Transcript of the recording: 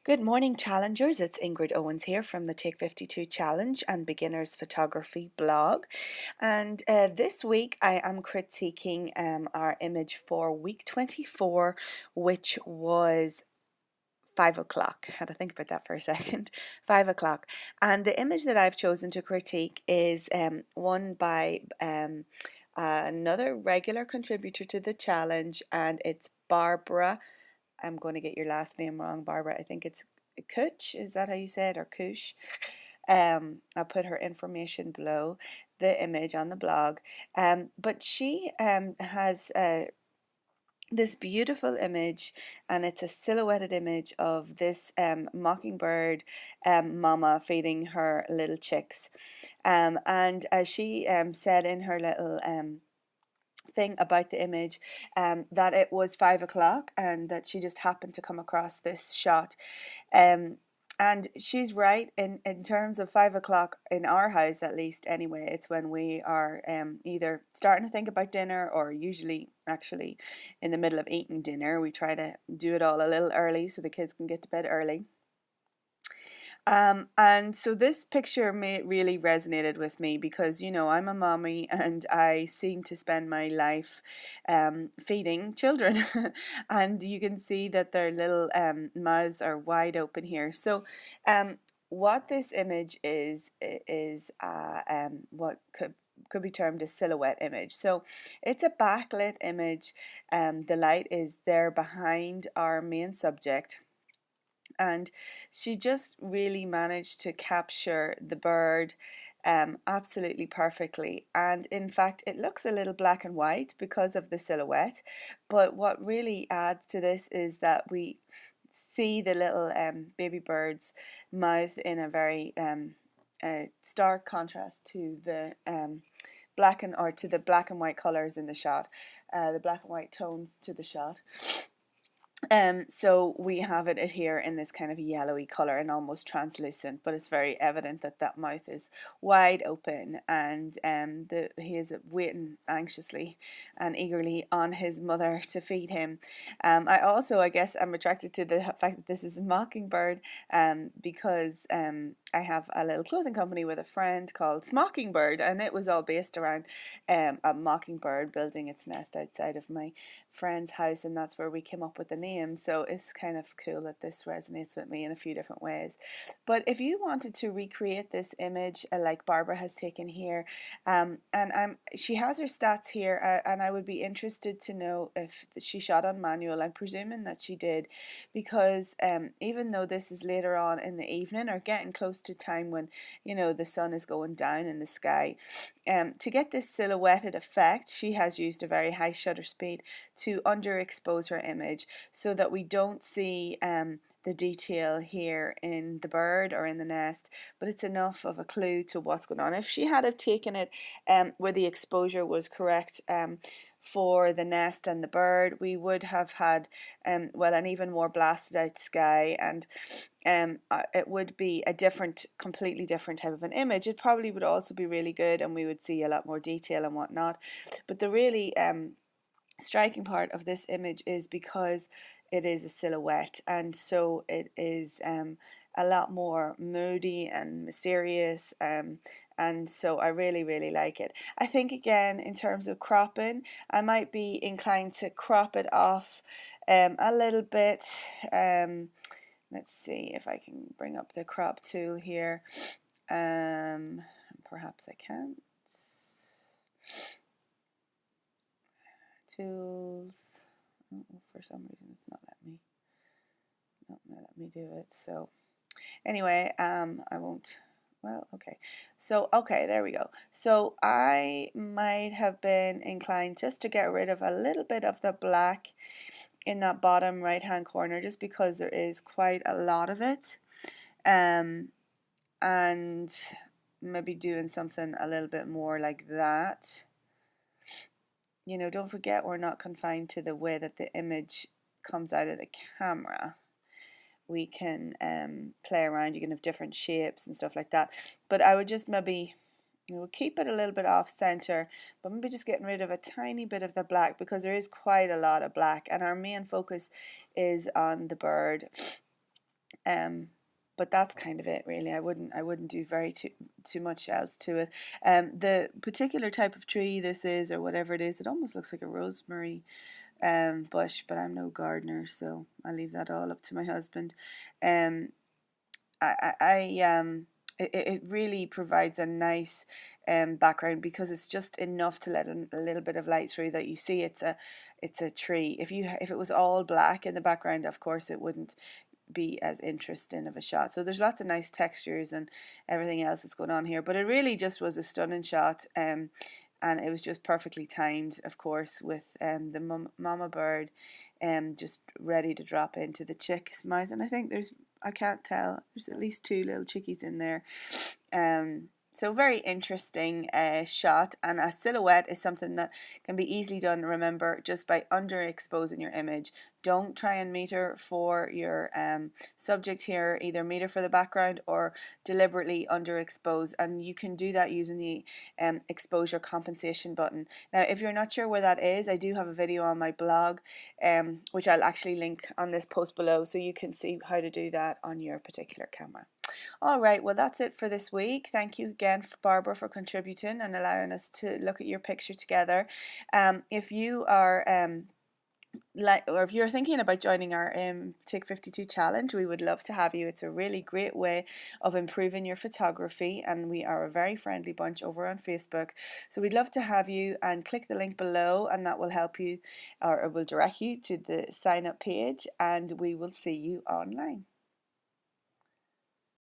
Good morning, challengers. It's Ingrid Owens here from the Take 52 Challenge and Beginners Photography blog. And this week I am critiquing our image for week 24, which was 5 o'clock. I had to think about that for a second. 5 o'clock. And the image that I've chosen to critique is one by another regular contributor to the challenge, and it's Barbara. I'm going to get your last name wrong, Barbara. I think it's Kuch. Is that how you say it? Or Kush? I'll put her information below the image on the blog. But she has this beautiful image, and it's a silhouetted image of this mockingbird mama feeding her little chicks. And as she said in her little thing about the image, that it was 5 o'clock and that she just happened to come across this shot. Um, and she's right in terms of 5 o'clock in our house, at least anyway. It's when we are either starting to think about dinner, or usually actually in the middle of eating dinner. We try to do it all a little early so the kids can get to bed early. And so this picture really resonated with me because, I'm a mommy and I seem to spend my life feeding children. And you can see that their little mouths are wide open here. So what this image is what could be termed a silhouette image. So it's a backlit image. The light is there behind our main subject, and she just really managed to capture the bird absolutely perfectly. And in fact, it looks a little black and white because of the silhouette, but what really adds to this is that we see the little baby bird's mouth in a very stark contrast to the to the black and white colors in the shot, the black and white tones to the shot. So we have it here in this kind of yellowy color and almost translucent, but it's very evident that that mouth is wide open, and he is waiting anxiously and eagerly on his mother to feed him. I guess I'm attracted to the fact that this is a mockingbird, because I have a little clothing company with a friend called Smockingbird, and it was all based around a mockingbird building its nest outside of my friend's house, and that's where we came up with the name. So it's kind of cool that this resonates with me in a few different ways. But if you wanted to recreate this image like Barbara has taken here, she has her stats here, and I would be interested to know if she shot on manual. I'm presuming that she did, because even though this is later on in the evening or getting close to time when the sun is going down in the sky, to get this silhouetted effect, she has used a very high shutter speed to underexpose her image so that we don't see the detail here in the bird or in the nest, but it's enough of a clue to what's going on. If she had have taken it where the exposure was correct for the nest and the bird, we would have had an even more blasted out sky, and it would be a completely different type of an image. It probably would also be really good, and we would see a lot more detail and whatnot. But the really striking part of this image is because it is a silhouette, and so it is a lot more moody and mysterious, and so I really like it. I think again, in terms of cropping, I might be inclined to crop it off a little bit. Let's see if I can bring up the crop tool here. Perhaps I can't. Tools. For some reason it's not let me do it. So anyway, I won't. Well, okay. So okay, there we go. So I might have been inclined just to get rid of a little bit of the black in that bottom right hand corner, just because there is quite a lot of it, and maybe doing something a little bit more like that. Don't forget, we're not confined to the way that the image comes out of the camera. We can play around. You can have different shapes and stuff like that. But I would just maybe keep it a little bit off center, but maybe just getting rid of a tiny bit of the black, because there is quite a lot of black, and our main focus is on the bird. But that's kind of it, really. I wouldn't do very too much else to it. The particular type of tree this is, or whatever it is, it almost looks like a rosemary bush, but I'm no gardener, so I'll leave that all up to my husband. Um, it really provides a nice background, because it's just enough to let a little bit of light through that you see it's a tree. If it was all black in the background, of course it wouldn't be as interesting of a shot. So there's lots of nice textures and everything else that's going on here, but it really just was a stunning shot. And it was just perfectly timed, of course, with the mama bird just ready to drop into the chick's mouth. And I think I can't tell, there's at least 2 little chickies in there. So very interesting shot, and a silhouette is something that can be easily done, remember, just by underexposing your image. Don't try and meter for your subject here, either meter for the background or deliberately underexpose, and you can do that using the exposure compensation button. Now, if you're not sure where that is, I do have a video on my blog, which I'll actually link on this post below, so you can see how to do that on your particular camera. All right, well, that's it for this week. Thank you again, Barbara, for contributing and allowing us to look at your picture together. If you are or if you're thinking about joining our Take 52 challenge, we would love to have you. It's a really great way of improving your photography, and we are a very friendly bunch over on Facebook. So we'd love to have you, and click the link below, and that will help you, or it will direct you to the sign up page, and we will see you online.